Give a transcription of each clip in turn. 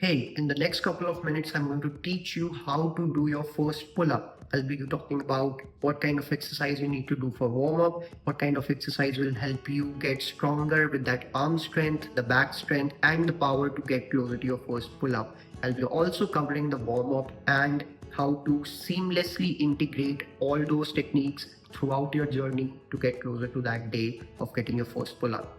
Hey, in the next couple of minutes, I'm going to teach you how to do your first pull-up. I'll be talking about what kind of exercise you need to do for warm-up, what kind of exercise will help you get stronger with that arm strength, the back strength, and the power to get closer to your first pull-up. I'll be also covering the warm-up and how to seamlessly integrate all those techniques throughout your journey to get closer to that day of getting your first pull-up.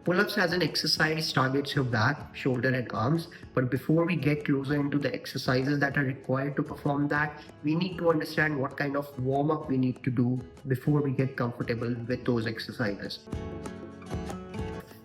Pull-ups as an exercise targets your back, shoulder and arms, but before we get closer into the exercises that are required to perform that, we need to understand what kind of warm-up we need to do before we get comfortable with those exercises.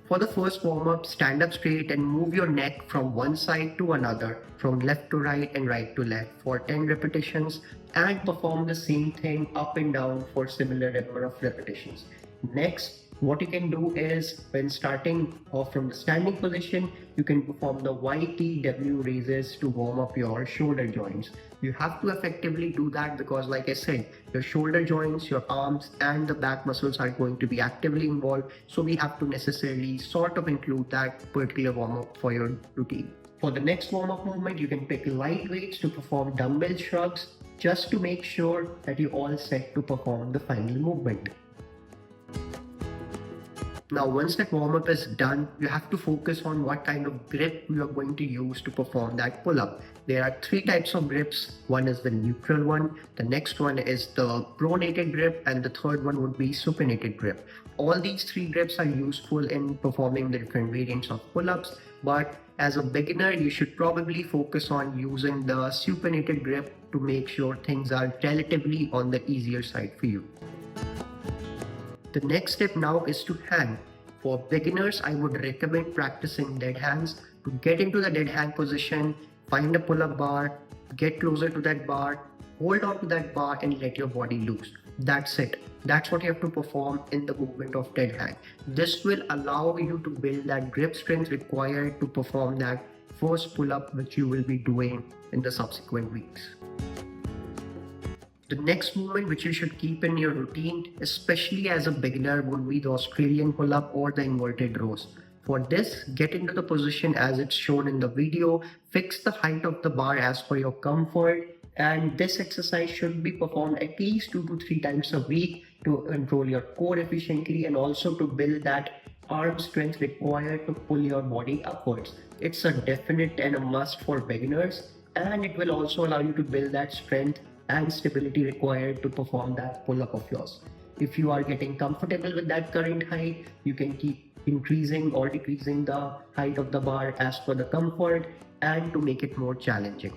For the first warm-up, stand up straight and move your neck from one side to another, from left to right and right to left for 10 repetitions, and perform the same thing up and down for similar number of repetitions. Next, what you can do is when starting off from the standing position, you can perform the YTW raises to warm up your shoulder joints. You have to effectively do that because, like I said, your shoulder joints, your arms and the back muscles are going to be actively involved. So we have to necessarily sort of include that particular warm up for your routine. For the next warm up movement, you can pick light weights to perform dumbbell shrugs just to make sure that you're all set to perform the final movement. Now, once that warm-up is done, you have to focus on what kind of grip you are going to use to perform that pull-up. There are three types of grips. One is the neutral one, the next one is the pronated grip, and the third one would be supinated grip. All these three grips are useful in performing the different variants of pull-ups, but as a beginner, you should probably focus on using the supinated grip to make sure things are relatively on the easier side for you. The next step now is to hang. For beginners, I would recommend practicing dead hangs. To get into the dead hang position, find a pull-up bar, get closer to that bar, hold on to that bar and let your body loose. That's it. That's what you have to perform in the movement of dead hang. This will allow you to build that grip strength required to perform that first pull-up which you will be doing in the subsequent weeks. The next movement which you should keep in your routine, especially as a beginner, would be the Australian pull-up or the inverted rows. For this, get into the position as it's shown in the video, fix the height of the bar as per your comfort, and this exercise should be performed at least 2 to 3 times a week to control your core efficiently and also to build that arm strength required to pull your body upwards. It's a definite and a must for beginners, and it will also allow you to build that strength and stability required to perform that pull-up of yours. If you are getting comfortable with that current height, you can keep increasing or decreasing the height of the bar as per the comfort and to make it more challenging.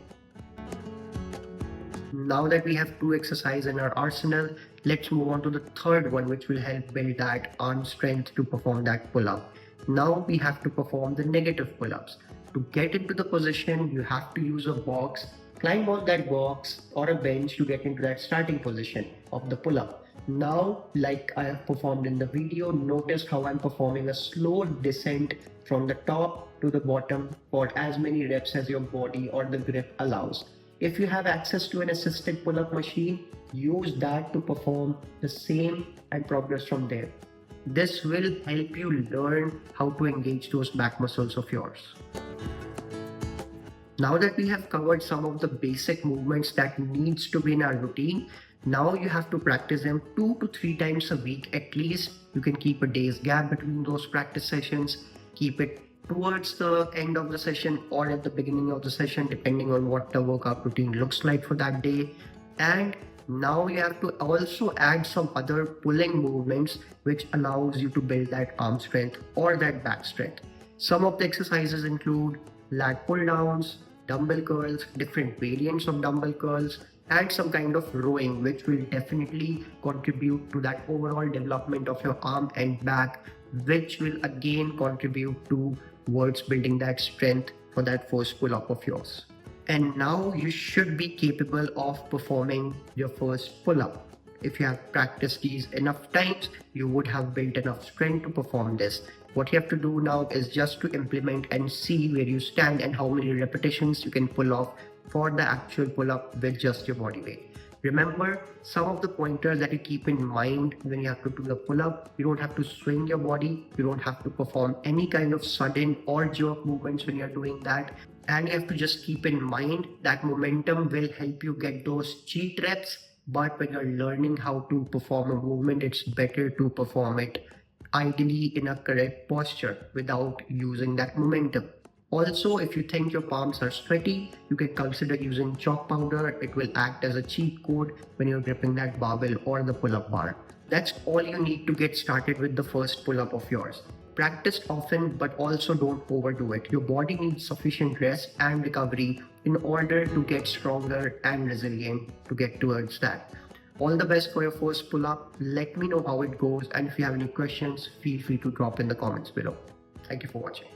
Now that we have 2 exercises in our arsenal, let's move on to the third one, which will help build that arm strength to perform that pull-up. Now we have to perform the negative pull-ups. To get into the position, you have to use a box. Climb on that box or a bench to get into that starting position of the pull-up. Now, like I have performed in the video, notice how I'm performing a slow descent from the top to the bottom for as many reps as your body or the grip allows. If you have access to an assisted pull-up machine, use that to perform the same and progress from there. This will help you learn how to engage those back muscles of yours. Now that we have covered some of the basic movements that needs to be in our routine, now you have to practice them 2 to 3 times a week at least. You can keep a day's gap between those practice sessions, keep it towards the end of the session or at the beginning of the session depending on what the workout routine looks like for that day. And now you have to also add some other pulling movements which allows you to build that arm strength or that back strength. Some of the exercises include lat pull downs, dumbbell curls, different variants of dumbbell curls, and some kind of rowing, which will definitely contribute to that overall development of your arm and back, which will again contribute towards building that strength for that first pull-up of yours. And now you should be capable of performing your first pull-up. If you have practiced these enough times, you would have built enough strength to perform this. What you have to do now is just to implement and see where you stand and how many repetitions you can pull off for the actual pull-up with just your body weight. Remember some of the pointers that you keep in mind when you have to do the pull-up. You don't have to swing your body. You don't have to perform any kind of sudden or jerk movements when you're doing that. And you have to just keep in mind that momentum will help you get those cheat reps. But when you're learning how to perform a movement, it's better to perform it ideally in a correct posture without using that momentum. Also, if you think your palms are sweaty, you can consider using chalk powder. It will act as a cheat code when you're gripping that barbell or the pull-up bar. That's all you need to get started with the first pull-up of yours. Practice often, but also don't overdo it. Your body needs sufficient rest and recovery in order to get stronger and resilient to get towards that. All the best for your first pull-up. Let me know how it goes, and if you have any questions, feel free to drop in the comments below. Thank you for watching.